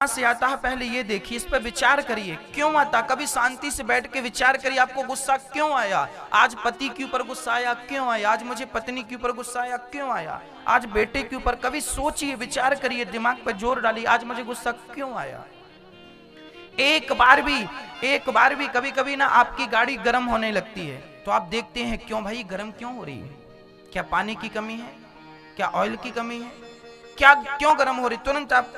से आता है पहले ये देखिए, इस पर विचार करिए क्यों आता। कभी शांति से बैठ के विचार करिए आपको गुस्सा क्यों आया। आज पति के ऊपर गुस्सा आया क्यों आया, आज मुझे पत्नी के ऊपर गुस्सा आया क्यों आया, आज बेटे के ऊपर। कभी सोचिए, विचार करिए, दिमाग पर जोर डालिए, आज मुझे गुस्सा क्यों आया। एक बार भी कभी कभी ना आपकी गाड़ी गर्म होने लगती है तो आप देखते हैं क्यों भाई गर्म क्यों हो रही है, क्या पानी की कमी है, क्या ऑयल की कमी है, क्या क्यों गर्म हो रही। तुरंत आप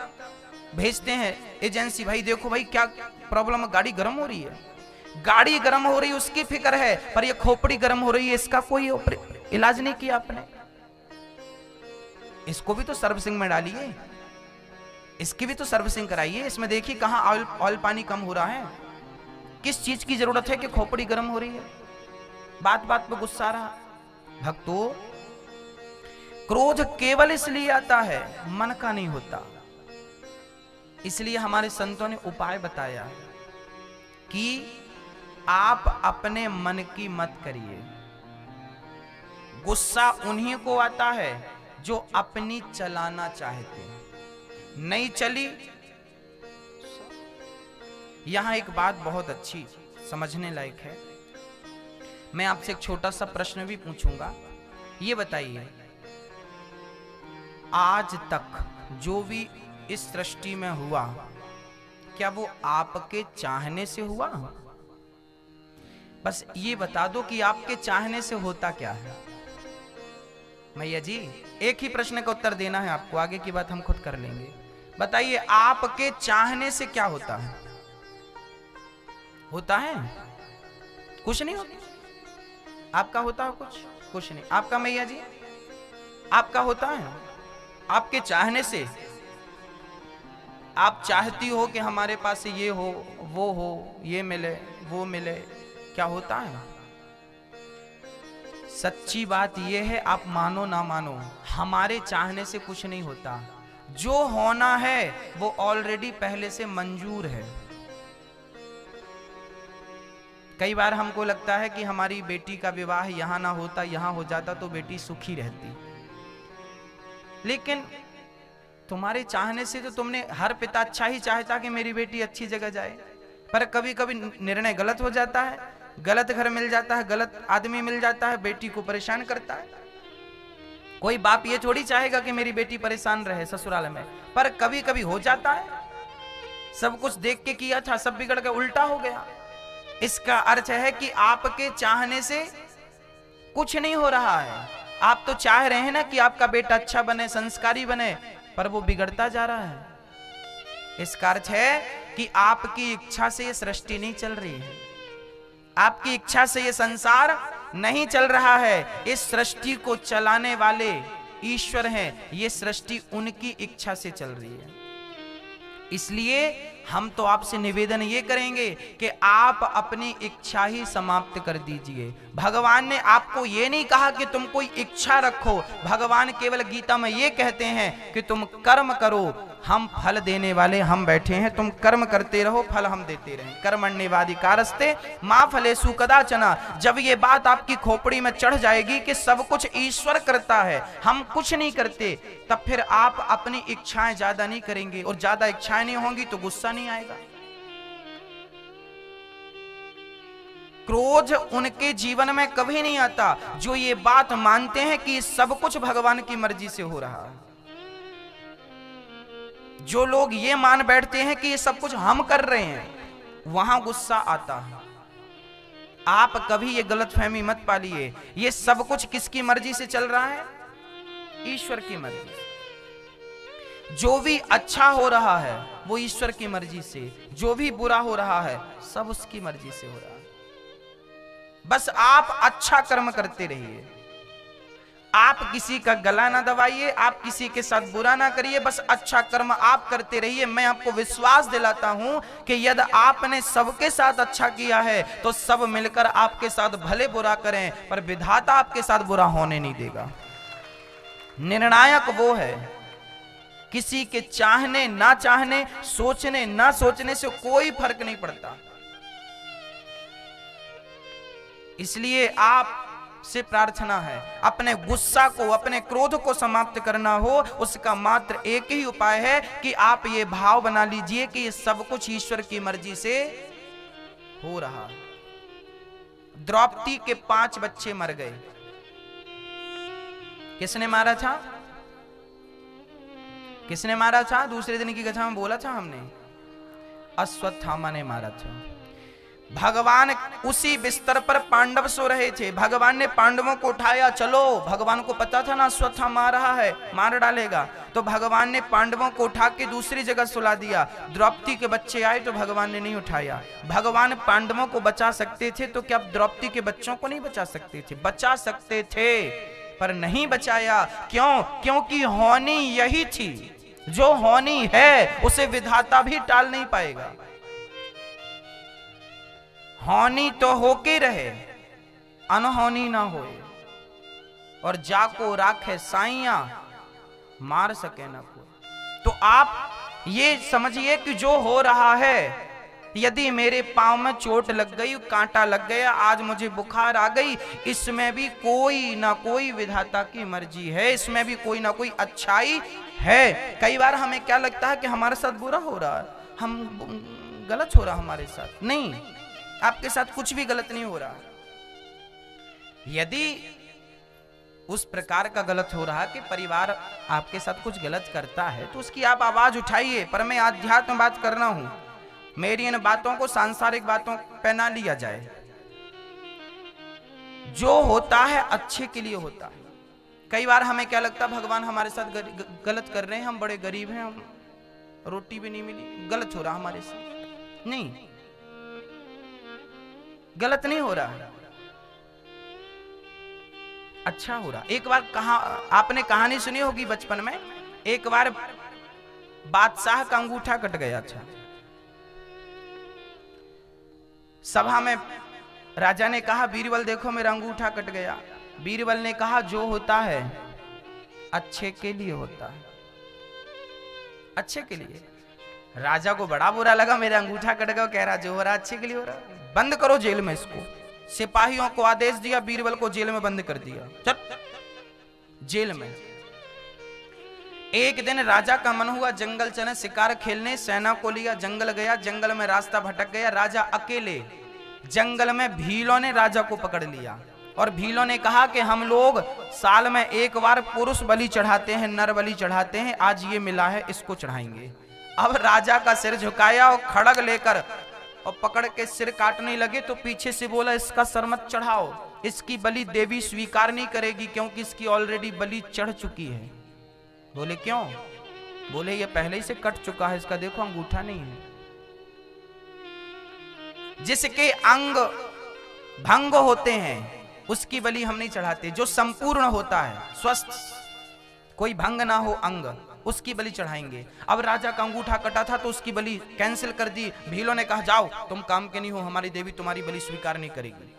भेजते हैं एजेंसी, भाई देखो भाई क्या प्रॉब्लम है, गाड़ी गर्म हो रही है। गाड़ी गर्म हो रही है उसकी फिक्र है, पर ये खोपड़ी गर्म हो रही है इसका कोई इलाज नहीं किया आपने। इसको भी तो सर्विसिंग में डालिए, इसकी भी तो सर्विसिंग कराइए। इसमें देखिए कहां ऑयल पानी कम हो रहा है, किस चीज की जरूरत है कि खोपड़ी गर्म हो रही है, बात बात पे गुस्सा आ रहा। भक्तों, क्रोध केवल इसलिए आता है, मन का नहीं होता। इसलिए हमारे संतों ने उपाय बताया कि आप अपने मन की मत करिए। गुस्सा उन्हीं को आता है जो अपनी चलाना चाहते हैं, नहीं चली। यहां एक बात बहुत अच्छी समझने लायक है। मैं आपसे एक छोटा सा प्रश्न भी पूछूंगा। ये बताइए, आज तक जो भी इस सृष्टि में हुआ, क्या वो आपके चाहने से हुआ? बस ये बता दो कि आपके चाहने से होता क्या है। मैया जी, एक ही प्रश्न का उत्तर देना है आपको, आगे की बात हम खुद कर लेंगे। बताइए, आपके चाहने से क्या होता है? होता है कुछ नहीं होता। आपका होता है कुछ नहीं। आपका मैया जी, आपका होता है? आपके चाहने से आप चाहती हो कि हमारे पास ये हो, वो हो, ये मिले, वो मिले, क्या होता है? सच्ची बात यह है, आप मानो ना मानो, हमारे चाहने से कुछ नहीं होता। जो होना है वो ऑलरेडी पहले से मंजूर है। कई बार हमको लगता है कि हमारी बेटी का विवाह यहां ना होता, यहां हो जाता तो बेटी सुखी रहती। लेकिन तुम्हारे चाहने से तो तुमने, हर पिता अच्छा ही चाहता कि मेरी बेटी अच्छी जगह जाए, पर कभी कभी निर्णय गलत हो जाता है, गलत घर मिल जाता है, गलत आदमी मिल जाता है, बेटी को परेशान करता है। कोई बाप ये थोड़ी चाहेगा कि मेरी बेटी परेशान रहे ससुराल में, पर कभी कभी हो जाता है। सब कुछ देख के किया था, सब बिगड़ के उल्टा हो गया। इसका अर्थ है कि आपके चाहने से कुछ नहीं हो रहा है। आप तो चाह रहे हैं ना कि आपका बेटा अच्छा बने, संस्कारी बने, पर वो बिगड़ता जा रहा है। इसका अर्थ है कि आपकी इच्छा से ये सृष्टि नहीं चल रही है, आपकी इच्छा से ये संसार नहीं चल रहा है। इस सृष्टि को चलाने वाले ईश्वर हैं, ये सृष्टि उनकी इच्छा से चल रही है। इसलिए हम तो आपसे निवेदन ये करेंगे कि आप अपनी इच्छा ही समाप्त कर दीजिए। भगवान ने आपको ये नहीं कहा कि तुम कोई इच्छा रखो, भगवान केवल गीता में ये कहते हैं कि तुम कर्म करो, हम फल देने वाले हम बैठे हैं, तुम कर्म करते रहो, फल हम देते रहें। कर्मण्येवाधिकारस्ते मा फलेषु कदाचन। जब ये बात आपकी खोपड़ी में चढ़ जाएगी कि सब कुछ ईश्वर करता है, हम कुछ नहीं करते, तब फिर आप अपनी इच्छाएं ज्यादा नहीं करेंगे, और ज्यादा इच्छाएं नहीं होंगी तो गुस्सा नहीं आएगा। क्रोध उनके जीवन में कभी नहीं आता जो ये बात मानते हैं कि सब कुछ भगवान की मर्जी से हो रहा है। जो लोग ये मान बैठते हैं कि ये सब कुछ हम कर रहे हैं, वहां गुस्सा आता है। आप कभी ये गलतफहमी मत पालिए, ये सब कुछ किसकी मर्जी से चल रहा है? ईश्वर की मर्जी से। जो भी अच्छा हो रहा है वो ईश्वर की मर्जी से, जो भी बुरा हो रहा है सब उसकी मर्जी से हो रहा है। बस आप अच्छा कर्म करते रहिए, आप किसी का गला ना दबाइए, आप किसी के साथ बुरा ना करिए, बस अच्छा कर्म आप करते रहिए। मैं आपको विश्वास दिलाता हूं कि यदि आपने सबके साथ अच्छा किया है तो सब मिलकर आपके साथ भले बुरा करें, पर विधाता आपके साथ बुरा होने नहीं देगा। निर्णायक वो है, किसी के चाहने ना चाहने, सोचने ना सोचने से कोई फर्क नहीं पड़ता। इसलिए आप से प्रार्थना है। अपने गुस्सा को, अपने क्रोध को समाप्त करना हो, उसका मात्र एक ही उपाय है कि आप ये भाव बना लीजिए कि ये सब कुछ ईश्वर की मर्जी से हो रहा है। द्रौपदी के 5 बच्चे मर गए। किसने मारा था? किसने मारा था? दूसरे दिन की कथा में बोला था हमने, अश्वत्थामा ने मारा था। भगवान उसी बिस्तर पर पांडव सो रहे थे। भगवान ने पांडवों को उठाया, चलो। भगवान को पता था ना अश्वत्थामा आ रहा है, मार डालेगा, तो भगवान ने पांडवों को उठा के दूसरी जगह सुला दिया। द्रौपदी के बच्चे आए तो भगवान ने नहीं उठाया। भगवान पांडवों को बचा सकते थे तो क्या द्रौपदी के बच्चों को नहीं बचा सकते थे? बचा सकते थे, पर नहीं बचाया। क्यों? क्योंकि होनी यही थी। जो होनी है उसे विधाता भी टाल नहीं पाएगा। होनी तो होके रहे, अनहोनी ना होए। और जाको राखे साइया, मार सके ना कोई। तो आप ये समझिए कि जो हो रहा है, यदि मेरे पांव में चोट लग गई, कांटा लग गया, आज मुझे बुखार आ गई, इसमें भी कोई ना कोई विधाता की मर्जी है, इसमें भी कोई ना कोई अच्छाई है। कई बार हमें क्या लगता है कि हमारे साथ बुरा हो रहा है, हम गलत हो रहा हमारे साथ। नहीं, आपके साथ कुछ भी गलत नहीं हो रहा। यदि उस प्रकार का गलत हो रहा कि परिवार आपके साथ कुछ गलत करता है तो उसकी आप आवाज उठाइए। पर मैं आध्यात्म बात करना हूं, मेरी इन बातों को सांसारिक बातों पे ना लिया जाए। जो होता है अच्छे के लिए होता है। कई बार हमें क्या लगता है भगवान हमारे साथ गलत कर रहे हैं, हम बड़े गरीब हैं, हम रोटी भी नहीं मिली, गलत हो रहा हमारे साथ। नहीं, गलत नहीं हो रहा, अच्छा हो रहा। एक बार आपने कहानी सुनी होगी बचपन में, एक बार बादशाह का अंगूठा कट गया था। सभा में राजा ने कहा, बीरबल देखो मेरा अंगूठा कट गया। बीरबल ने कहा, जो होता है अच्छे के लिए होता है, अच्छे के लिए। राजा को बड़ा बुरा लगा, मेरा अंगूठा कट गया, कह रहा जो हो रहा अच्छे के लिए हो रहा, बंद करो जेल में इसको। सिपाहियों को आदेश दिया, बीरबल को जेल में बंद कर दिया, चल जेल में। एक दिन राजा का मन हुआ जंगल चले शिकार खेलने, सेना को लिया, जंगल गया। जंगल में रास्ता भटक गया, राजा अकेले। जंगल में भीलों ने राजा को पकड़ लिया और भीलों ने कहा कि हम लोग साल में एक बार पुरुष बलि चढ़ाते हैं, नर बलि चढ़ाते हैं, आज ये मिला है इसको चढ़ाएंगे। अब राजा का सिर झुकाया और खड़ग लेकर और पकड़ के सिर काटने लगे तो पीछे से बोला, इसका सर मत चढ़ाओ, इसकी बलि देवी स्वीकार नहीं करेगी क्योंकि इसकी ऑलरेडी बलि चढ़ चुकी है। बोले क्यों? बोले ये पहले ही से कट चुका है, इसका देखो अंगूठा नहीं है। जिसके अंग भंग होते हैं उसकी बलि हम नहीं चढ़ाते, जो संपूर्ण होता है, स्वस्थ, कोई भंग ना हो अंग, उसकी बलि चढ़ाएंगे। अब राजा का अंगूठा कटा था तो उसकी बलि कैंसिल कर दी। भीलों ने कहा जाओ तुम काम के नहीं हो, हमारी देवी तुम्हारी बलि स्वीकार नहीं करेगी।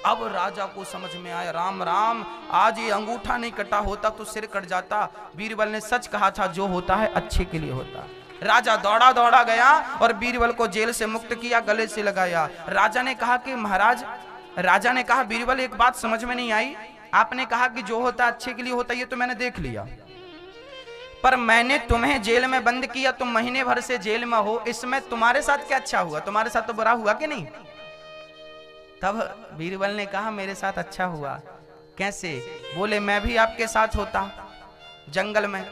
अब राजा को समझ में आया, राम राम, आज ये अंगूठा नहीं कटा होता तो सिर कट जाता। बीरबल ने सच कहा था, जो होता है अच्छे के लिए होता। राजा दौड़ा दौड़ा गया और बीरबल को जेल से मुक्त किया, गले से लगाया। राजा ने कहा कि महाराज, राजा ने कहा बीरबल एक बात समझ में नहीं आई, आपने कहा कि जो होता अच्छे के लिए होता, ये तो मैंने देख लिया, पर मैंने तुम्हें जेल में बंद किया, तुम महीने भर से जेल में हो, इसमें तुम्हारे साथ क्या अच्छा हुआ? तुम्हारे साथ तो बुरा हुआ कि नहीं? तब बीरबल ने कहा मेरे साथ अच्छा हुआ। कैसे? बोले मैं भी आपके साथ होता जंगल में,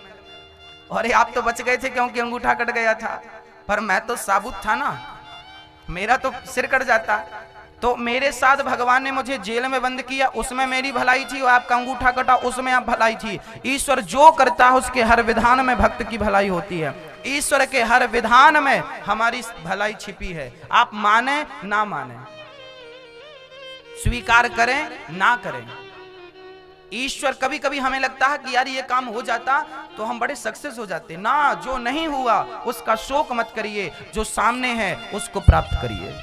और आप तो बच गए थे क्योंकि अंगूठा कट गया था, पर मैं तो साबुत था ना, मेरा तो सिर कट जाता। तो मेरे साथ भगवान ने मुझे जेल में बंद किया, उसमें मेरी भलाई थी, और आपका अंगूठा कटा उसमें आप भलाई थी। ईश्वर जो करता है उसके हर विधान में भक्त की भलाई होती है। ईश्वर के हर विधान में हमारी भलाई छिपी है। आप माने ना माने, स्वीकार करें ना करें, ईश्वर कभी कभी हमें लगता है कि यार ये काम हो जाता तो हम बड़े सक्सेस हो जाते ना। जो नहीं हुआ उसका शोक मत करिए, जो सामने है उसको प्राप्त करिए।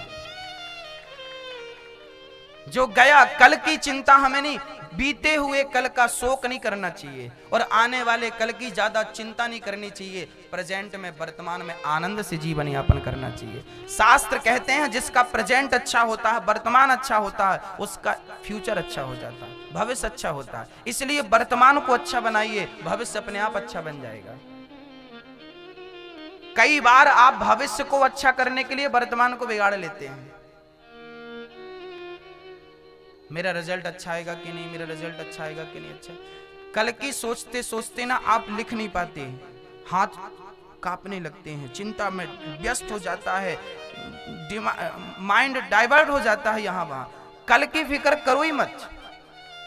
जो गया कल की चिंता हमें नहीं, बीते हुए कल का शोक नहीं करना चाहिए और आने वाले कल की ज्यादा चिंता नहीं करनी चाहिए। प्रेजेंट में, वर्तमान में आनंद से जीवन यापन करना चाहिए। शास्त्र कहते हैं जिसका प्रेजेंट अच्छा होता है, वर्तमान अच्छा होता है, उसका फ्यूचर अच्छा हो जाता है, भविष्य अच्छा होता है। इसलिए वर्तमान को अच्छा बनाइए, भविष्य अपने आप अच्छा बन जाएगा। कई बार आप भविष्य को अच्छा करने के लिए वर्तमान को बिगाड़ लेते हैं। मेरा रिजल्ट अच्छा आएगा कि नहीं, मेरा रिजल्ट अच्छा आएगा कि नहीं। अच्छा, कल की सोचते सोचते ना आप लिख नहीं पाते, हाथ कांपने लगते हैं, चिंता में व्यस्त हो जाता है, माइंड डाइवर्ट हो जाता है यहां वहां। कल की फिक्र करो ही मत,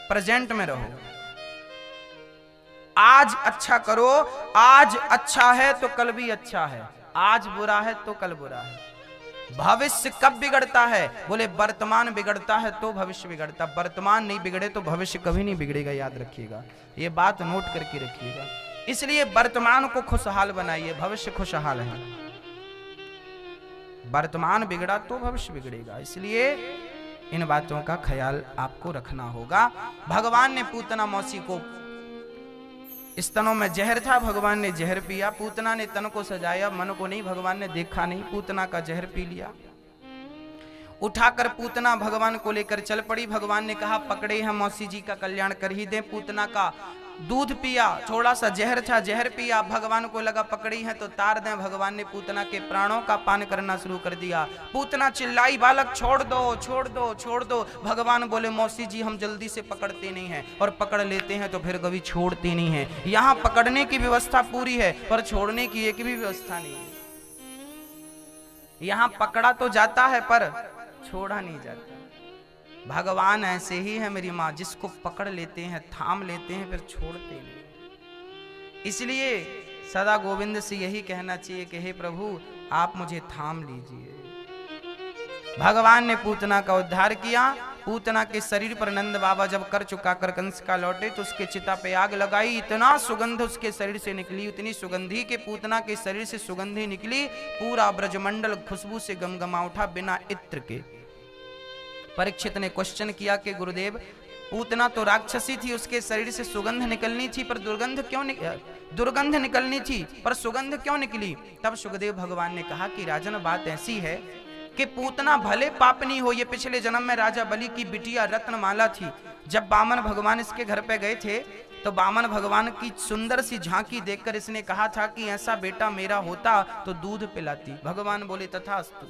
प्रेजेंट में रहो। आज अच्छा करो, आज अच्छा है तो कल भी अच्छा है, आज बुरा है तो कल बुरा है। भविष्य कब बिगड़ता है? बोले वर्तमान बिगड़ता है तो भविष्य बिगड़ता, वर्तमान नहीं बिगड़े तो भविष्य कभी नहीं बिगड़ेगा। याद रखिएगा, ये बात नोट करके रखिएगा। इसलिए वर्तमान को खुशहाल बनाइए, भविष्य खुशहाल है। वर्तमान बिगड़ा तो भविष्य बिगड़ेगा, इसलिए इन बातों का ख्याल आपको रखना होगा। भगवान ने पूतना मौसी को, स्तनों में जहर था, भगवान ने जहर पिया। पूतना ने तन को सजाया, मन को नहीं, भगवान ने देखा नहीं, पूतना का जहर पी लिया। उठाकर पूतना भगवान को लेकर चल पड़ी। भगवान ने कहा पकड़े हम मौसी जी का कल्याण कर ही दें। पूतना का दूध पिया, थोड़ा सा जहर था, जहर पिया। भगवान को लगा पकड़ी है तो तार दें। भगवान ने पूतना के प्राणों का पान करना शुरू कर दिया। पूतना चिल्लाई, बालक छोड़ दो, छोड़ दो, छोड़ दो। भगवान बोले मौसी जी हम जल्दी से पकड़ते नहीं हैं, और पकड़ लेते हैं तो फिर कभी छोड़ते नहीं हैं। यहाँ पकड़ने की व्यवस्था पूरी है पर छोड़ने की एक भी व्यवस्था नहीं है। यहाँ पकड़ा तो जाता है पर छोड़ा नहीं जाता। भगवान ऐसे ही है मेरी माँ, जिसको पकड़ लेते हैं, थाम लेते हैं, फिर छोड़ते नहीं। इसलिए सदा गोविंद से यही कहना चाहिए कि हे प्रभु आप मुझे थाम लीजिए। भगवान ने पूतना का उद्धार किया। पूतना के शरीर पर नंद बाबा जब कर चुकाकर कंस का लौटे तो उसके चिता पे आग लगाई। इतना सुगंध उसके शरीर से निकली, उतनी सुगंधी के पूतना के शरीर से सुगंधी निकली, पूरा ब्रजमंडल खुशबू से गमगमा उठा बिना इत्र के। परीक्षित ने क्वेश्चन किया कि गुरुदेव पूतना तो राक्षसी थी, उसके शरीर से सुगंध निकलनी थी पर दुर्गंध निकलनी थी पर सुगंध क्यों निकली? तब सुखदेव भगवान ने कहा कि राजन बात ऐसी है कि पूतना भले पापनी हो, ये पिछले जन्म में राजा बलि की बिटिया रत्नमाला थी। जब बामन भगवान इसके घर पे गए थे तो बामन भगवान की सुंदर सी झांकी देखकर इसने कहा था कि ऐसा बेटा मेरा होता तो दूध पिलाती। भगवान बोले तथास्तु।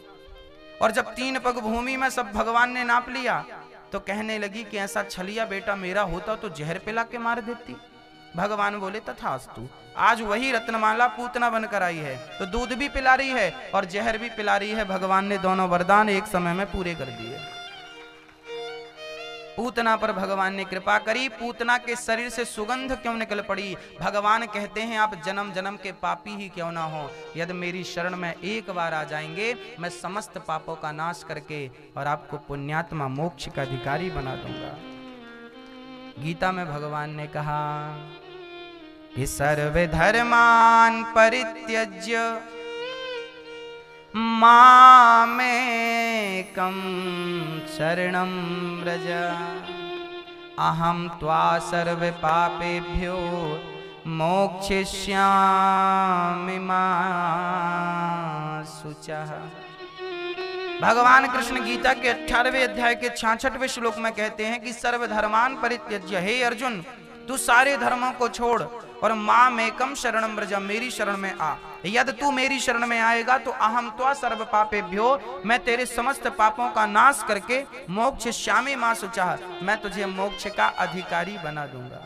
और जब 3 पग भूमि में सब भगवान ने नाप लिया तो कहने लगी कि ऐसा छलिया बेटा मेरा होता तो जहर पिला के मार देती। भगवान बोले तथास्तु। आज वही रत्नमाला पूतना बनकर आई है तो दूध भी पिला रही है और जहर भी पिला रही है। भगवान ने दोनों वरदान एक समय में पूरे कर दिए। पूतना पर भगवान ने कृपा करी। पूतना के शरीर से सुगंध क्यों निकल पड़ी? भगवान कहते हैं आप जन्म जन्म के पापी ही क्यों ना हो, यदि मेरी शरण में एक बार आ जाएंगे मैं समस्त पापों का नाश करके और आपको पुण्यात्मा मोक्ष का अधिकारी बना दूंगा। गीता में भगवान ने कहा कि सर्व धर्मान परित्यज्य मामेकं शरणं व्रज अहं त्वा सर्व पापेभ्यो मोक्षयिष्यामि मा शुचः। भगवान कृष्ण गीता के 18वें अध्याय के 66वें श्लोक में कहते हैं कि सर्वधर्मान परित्यज्य, हे अर्जुन तू सारे धर्मों को छोड़ और मामेकं शरणं व्रज, मेरी शरण में आ। यदि तू मेरी शरण में आएगा तो अहम त्वा सर्व पापेभ्यो, मैं तेरे समस्त पापों का नाश करके मोक्षयिष्यामि मा शुचः, मैं तुझे मोक्ष का अधिकारी बना दूंगा।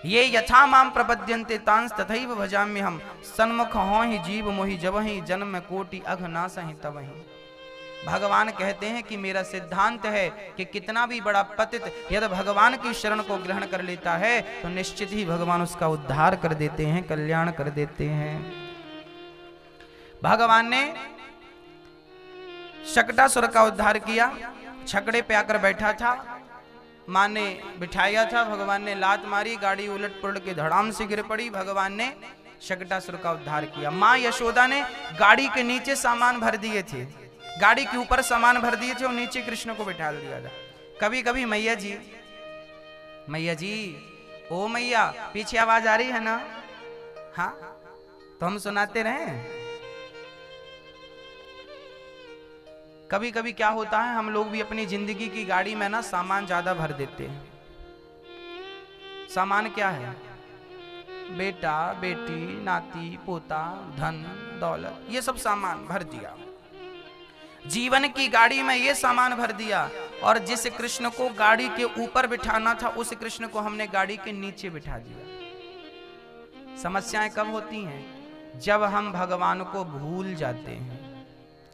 ये यथा माम प्रपद्यन्ते तांस तथैव भजाम्यहम्, सन्मुख हों ही जीव मोहि जबहि जन्म कोटि अघ नासहि तबहि। भगवान कहते हैं कि मेरा सिद्धांत है कि कितना भी बड़ा पतित यदि भगवान की शरण को ग्रहण कर लेता है तो निश्चित ही भगवान उसका उद्धार कर देते हैं, कल्याण कर देते हैं। भगवान ने शकटासुर का उद्धार किया। छकड़े पे आकर बैठा था, मां ने बिठाया था, भगवान ने लात मारी, गाड़ी उलट पुलट के धड़ाम से गिर पड़ी। भगवान ने शकटासुर का उद्धार किया। मां यशोदा ने गाड़ी के नीचे सामान भर दिए थे, गाड़ी के ऊपर सामान भर दिए थे और नीचे कृष्ण को बिठा दिया था। कभी कभी मैया जी मैया जी, ओ मैया, पीछे आवाज आ रही है ना? हाँ, तो हम सुनाते रहें। कभी कभी क्या होता है, हम लोग भी अपनी जिंदगी की गाड़ी में ना सामान ज्यादा भर देते हैं। सामान क्या है? बेटा, बेटी, नाती, पोता, धन, दौलत, ये सब सामान भर दिया। जीवन की गाड़ी में ये सामान भर दिया, और जिस कृष्ण को गाड़ी के ऊपर बिठाना था, उस कृष्ण को हमने गाड़ी के नीचे बिठा दिया। समस्याएं कब होती हैं? जब हम भगवान को भूल जाते हैं।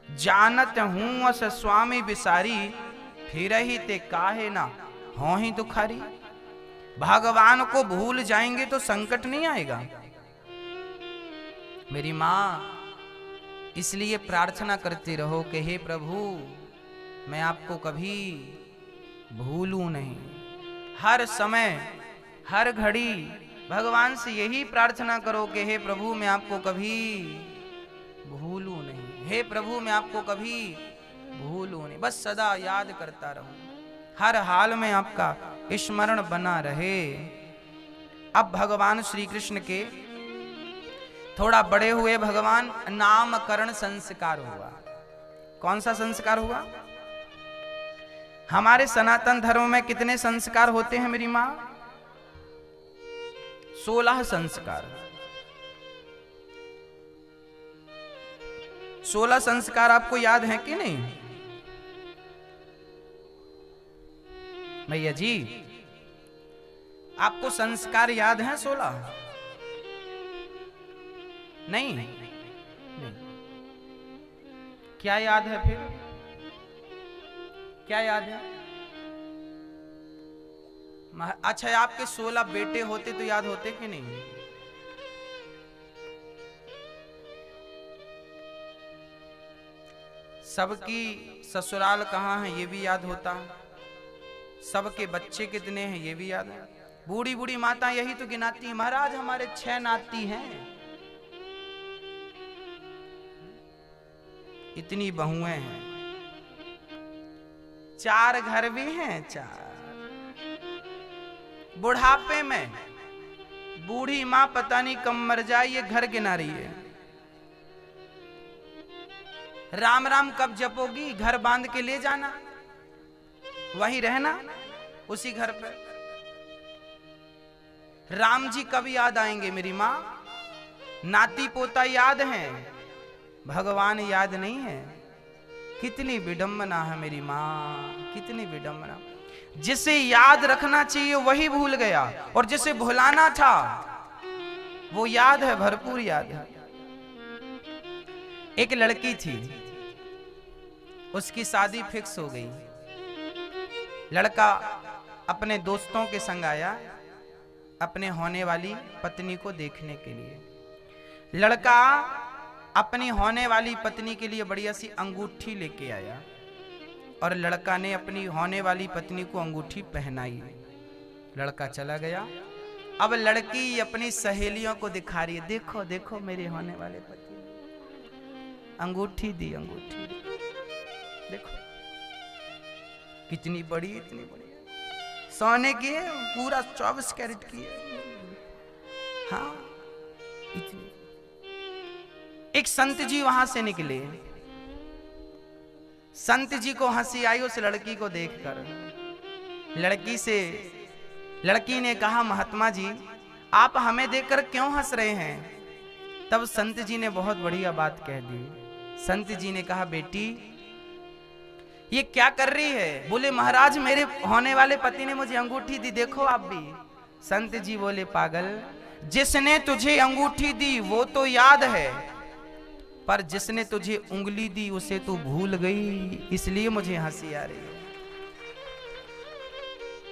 जानत हूं अस स्वामी बिसारी, फिर ही ते काहे ना हो ही दुखारी। भगवान को भूल जाएंगे तो संकट नहीं आएगा मेरी माँ। इसलिए प्रार्थना करते रहो कि हे प्रभु, मैं आपको कभी भूलूं नहीं। हर समय, हर घड़ी भगवान से यही प्रार्थना करो कि हे प्रभु, मैं आपको कभी भूलूं नहीं। हे प्रभु, मैं आपको कभी भूलूं नहीं। बस सदा याद करता रहूं, हर हाल में आपका स्मरण बना रहे। अब भगवान श्री कृष्ण के थोड़ा बड़े हुए, भगवान नामकरण संस्कार हुआ। कौन सा संस्कार हुआ? हमारे सनातन धर्म में कितने संस्कार होते हैं मेरी मां? 16 संस्कार। 16 संस्कार आपको याद हैं कि नहीं? भैया जी, आपको संस्कार याद हैं 16? नहीं, नहीं। क्या याद है फिर? क्या याद है? अच्छा, आपके 16 बेटे होते तो याद होते कि नहीं? सबकी ससुराल कहाँ है ये भी याद होता है, सबके बच्चे कितने हैं ये भी याद है। बूढ़ी बूढ़ी माता यही तो गिनाती है, महाराज हमारे 6 नाती हैं, इतनी बहुएं हैं, 4 घर भी हैं, 4। बुढ़ापे में बूढ़ी माँ पता नहीं कब मर जाए, ये घर गिना रही है। राम राम कब जपोगी? घर बांध के ले जाना, वहीं रहना उसी घर पर। राम जी कब याद आएंगे मेरी माँ? नाती पोता याद हैं, भगवान याद नहीं है। कितनी विडंबना है मेरी माँ, कितनी विडंबना। जिसे याद रखना चाहिए वही भूल गया, और जिसे भुलाना था वो याद है, भरपूर याद है। एक लड़की थी, उसकी शादी फिक्स हो गई। लड़का अपने दोस्तों के संग आया अपने होने वाली पत्नी को देखने के लिए। लड़का अपनी होने वाली पत्नी के लिए बढ़िया सी अंगूठी लेके आया, और लड़का ने अपनी होने वाली पत्नी को अंगूठी पहनाई। लड़का चला गया। अब लड़की अपनी सहेलियों को दिखा रही है, देखो देखो मेरे होने वाले पति, अंगूठी दी, अंगूठी दी, देखो कितनी बड़ी, इतनी बड़ी, सोने की है, पूरा 24 कैरेट की है। हाँ, इतनी। एक संत जी वहां से निकले। संत जी को हंसी आई उस लड़की को देखकर। लड़की ने कहा, महात्मा जी आप हमें देखकर क्यों हंस रहे हैं? तब संत जी ने बहुत बढ़िया बात कह दी। संत जी ने कहा, बेटी ये क्या कर रही है? बोले महाराज मेरे होने वाले पति ने मुझे अंगूठी दी, देखो आप भी। संत जी बोले, पागल, जिसने तुझे अंगूठी दी वो तो याद है, पर जिसने तुझे उंगली दी उसे तू भूल गई, इसलिए मुझे हंसी आ रही है।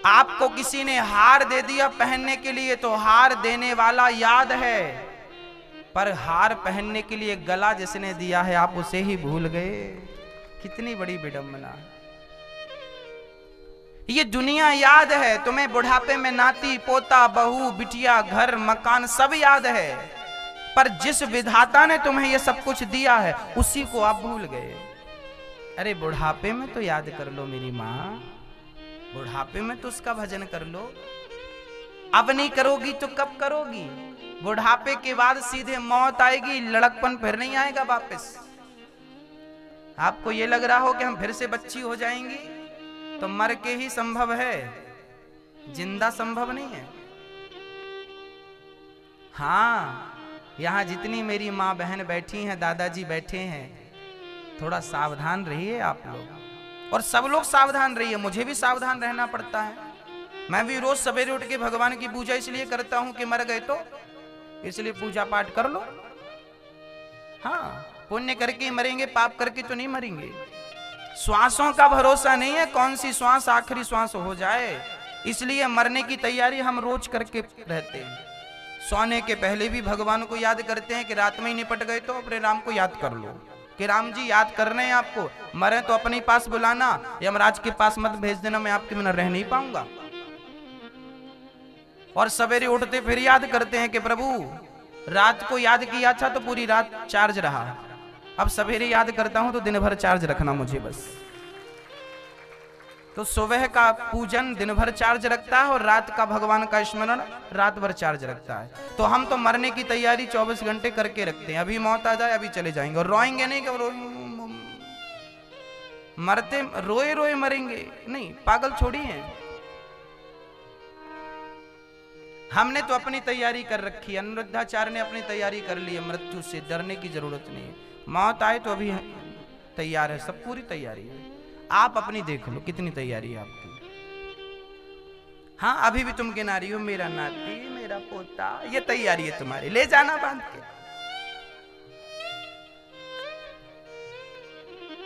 आपको किसी ने हार दे दिया पहनने के लिए तो हार देने वाला याद है, पर हार पहनने के लिए गला जिसने दिया है आप उसे ही भूल गए। कितनी बड़ी विडंबना। ये दुनिया याद है तुम्हें, बुढ़ापे में नाती पोता बहू बिटिया घर मकान सब याद है, पर जिस विधाता ने तुम्हें ये सब कुछ दिया है उसी को आप भूल गए। अरे बुढ़ापे में तो याद कर लो मेरी माँ, बुढ़ापे में तो उसका भजन कर लो। अब नहीं करोगी तो कब करोगी? बुढ़ापे के बाद सीधे मौत आएगी, लड़कपन फिर नहीं आएगा वापस। आपको ये लग रहा हो कि हम फिर से बच्ची हो जाएंगी, तो मर के ही संभव है, जिंदा संभव नहीं है। हाँ, यहां जितनी मेरी माँ बहन बैठी हैं, दादाजी बैठे हैं, थोड़ा सावधान रहिए आप लोग, और सब लोग सावधान रहिए। मुझे भी सावधान रहना पड़ता है। मैं भी रोज सवेरे उठ के भगवान की पूजा इसलिए करता हूं कि मर गए तो, इसलिए पूजा पाठ कर लो। हाँ, पुण्य करके मरेंगे, पाप करके तो नहीं मरेंगे। श्वासों का भरोसा नहीं है, कौन सी श्वास आखिरी श्वास हो जाए, इसलिए मरने की तैयारी हम रोज करके रहते हैं। सोने के पहले भी भगवान को याद करते हैं कि रात में ही निपट गए तो अपने राम को याद कर लो कि राम जी याद कर रहे हैं आपको, मरे तो अपने पास बुलाना, यमराज के पास मत भेज देना, मैं आपके बिना रह नहीं पाऊंगा। और सवेरे उठते फिर याद करते हैं कि प्रभु रात को याद किया था तो पूरी रात चार्ज रहा, अब सवेरे याद करता हूं तो दिन भर चार्ज रखना मुझे बस। तो सुबह का पूजन दिन भर चार्ज रखता है और रात का भगवान का स्मरण रात भर चार्ज रखता है। तो हम तो मरने की तैयारी 24 घंटे करके रखते हैं, अभी मौत आ जाए अभी चले जाएंगे, और रोएंगे नहीं कि मरते रोए रोए मरेंगे, नहीं, पागल छोड़ी है। हमने तो अपनी तैयारी कर रखी है, अनिरुद्धाचार्य ने अपनी तैयारी कर ली है, मृत्यु से डरने की जरूरत नहीं है। मौत आए तो अभी तैयार है, सब पूरी तैयारी है। आप अपनी देख लो कितनी तैयारी है आपकी। हाँ, अभी भी तुम गिना रही हो मेरा नाती मेरा पोता, ये तैयारी है तुम्हारी, ले जाना बांध के।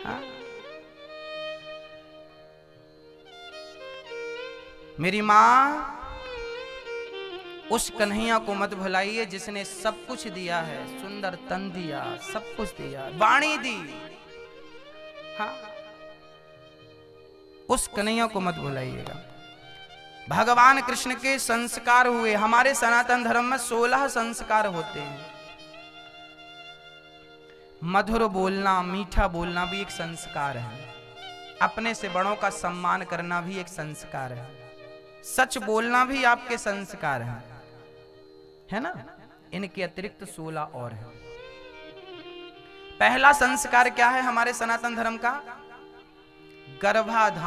हाँ, मेरी मां उस कन्हैया को मत भुलाइए जिसने सब कुछ दिया है, सुंदर तन दिया, सब कुछ दिया, वाणी दी। हाँ, उस कन्हैया को मत भुलाइएगा। भगवान कृष्ण के संस्कार हुए, हमारे सनातन धर्म में 16 संस्कार होते हैं। मधुर बोलना, मीठा बोलना भी एक संस्कार है, अपने से बड़ों का सम्मान करना भी एक संस्कार है, सच बोलना भी आपके संस्कार है ना। इनके अतिरिक्त 16 और है। पहला संस्कार क्या है हमारे सनातन धर्म का? गर्भाधान।